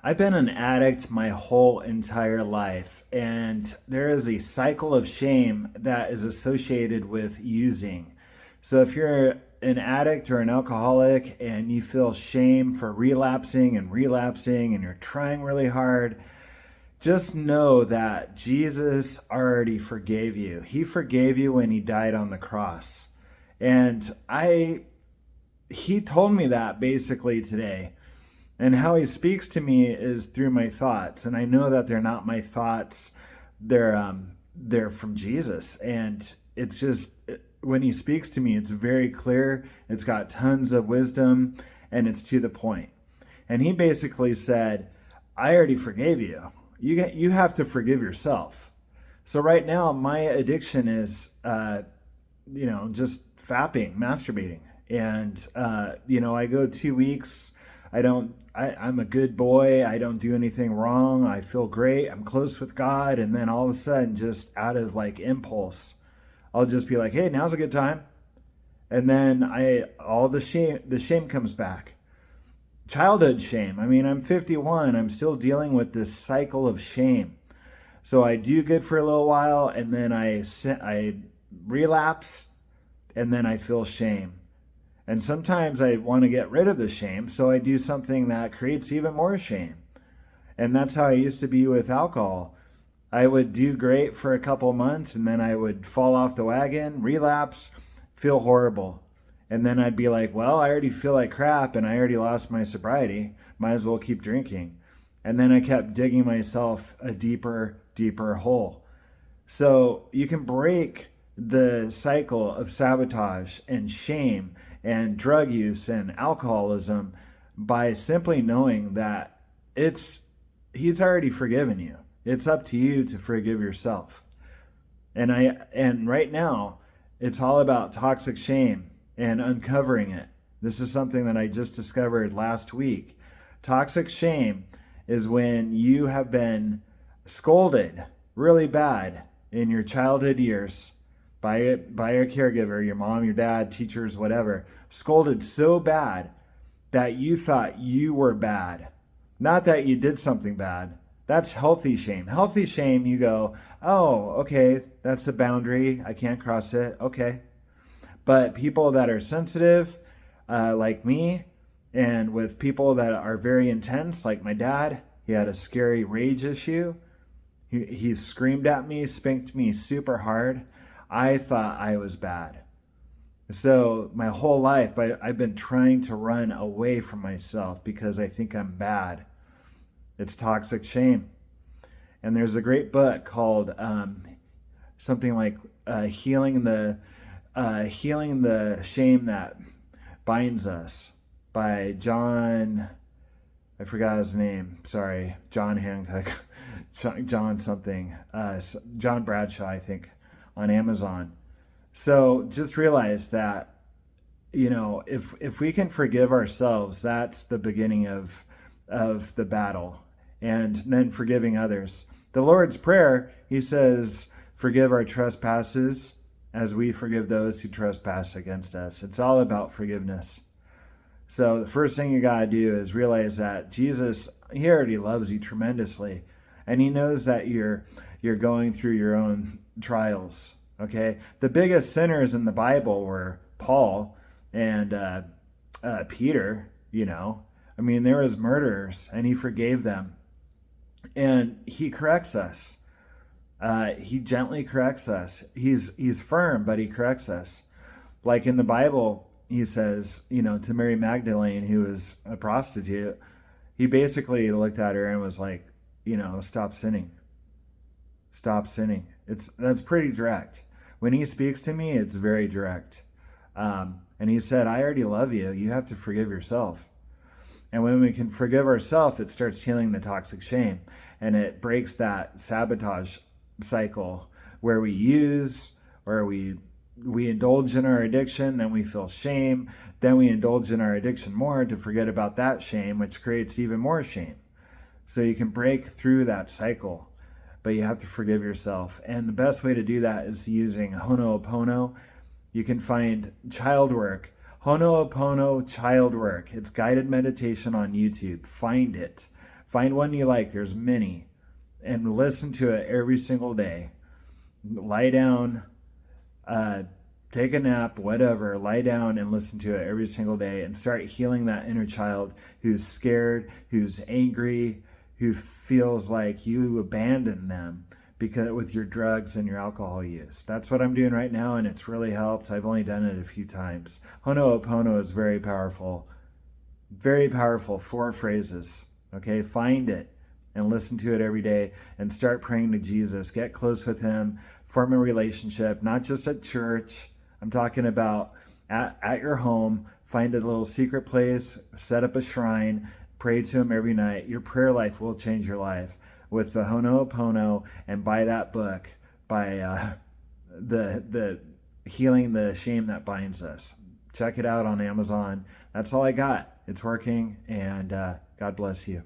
I've been an addict my whole entire life, and there is a cycle of shame that is associated with using. So, if you're an addict or an alcoholic and you feel shame for relapsing and relapsing and you're trying really hard, just know that Jesus already forgave you. He forgave you when he died on the cross. And he told me that basically today. And how he speaks to me is through my thoughts, and I know that they're not my thoughts; they're from Jesus. And it's just when he speaks to me, it's very clear. It's got tons of wisdom, and it's to the point. And he basically said, "I already forgave you. You have to forgive yourself." So right now, my addiction is, just fapping, masturbating, and I go 2 weeks. I'm a good boy. I don't do anything wrong. I feel great. I'm close with God. And then all of a sudden, just out of like impulse, I'll just be like, hey, now's a good time. And then all the shame comes back. Childhood shame. I mean, I'm 51. I'm still dealing with this cycle of shame. So I do good for a little while, and then I relapse, and then I feel shame. And sometimes I want to get rid of the shame, so I do something that creates even more shame. And that's how I used to be with alcohol. I would do great for a couple months, and then I would fall off the wagon, relapse, feel horrible. And then I'd be like, well, I already feel like crap and I already lost my sobriety. Might as well keep drinking. And then I kept digging myself a deeper, deeper hole. So you can break the cycle of sabotage and shame and drug use and alcoholism by simply knowing that he's already forgiven you. It's up to you to forgive yourself. And right now it's all about toxic shame and uncovering it. This is something that I just discovered last week. Toxic shame is when you have been scolded really bad in your childhood years by your caregiver, your mom, your dad, teachers, whatever, scolded so bad that you thought you were bad. Not that you did something bad. That's healthy shame. Healthy shame, you go, oh, okay, that's a boundary. I can't cross it. Okay. But people that are sensitive, like me, and with people that are very intense, like my dad, he had a scary rage issue. He screamed at me, spanked me super hard. I thought I was bad. So my whole life, I've been trying to run away from myself because I think I'm bad. It's toxic shame. And there's a great book called something like healing the shame that binds us by John. I forgot his name. Sorry, John Hancock, John something, John Bradshaw, I think, on Amazon. So just realize that if we can forgive ourselves, that's the beginning of the battle, and then forgiving others. The Lord's Prayer, he says, forgive our trespasses as we forgive those who trespass against us. It's all about forgiveness. So the first thing you got to do is realize that Jesus, he already loves you tremendously, and he knows that you're going through your own trials. Okay, the biggest sinners in the Bible were Paul and Peter. I mean, there was murderers, and he forgave them, and he corrects us. He gently corrects us. He's firm, but he corrects us. Like in the Bible, he says, to Mary Magdalene, who was a prostitute, he basically looked at her and was like, stop sinning. Stop sinning. That's pretty direct. When he speaks to me, it's very direct. And he said, I already love you. You have to forgive yourself. And when we can forgive ourselves, it starts healing the toxic shame. And it breaks that sabotage cycle where we use, or we indulge in our addiction, then we feel shame, then we indulge in our addiction more to forget about that shame, which creates even more shame. So you can break through that cycle, but you have to forgive yourself. And the best way to do that is using Ho'oponopono. You can find child work, Ho'oponopono child work. It's guided meditation on YouTube. Find it. Find one you like. There's many. And listen to it every single day. Lie down, uh, take a nap, whatever, lie down and listen to it every single day and start healing that inner child who's scared, who's angry, who feels like you abandoned them because with your drugs and your alcohol use. That's what I'm doing right now, and it's really helped. I've only done it a few times. Ho'oponopono is very powerful. Very powerful. 4 phrases. Okay, find it and listen to it every day and start praying to Jesus. Get close with him, form a relationship, not just at church. I'm talking about at your home. Find a little secret place, set up a shrine, pray to him every night. Your prayer life will change your life with the Ho'oponopono, and buy that book by the Healing the Shame That Binds Us. Check it out on Amazon. That's all I got. It's working, and God bless you.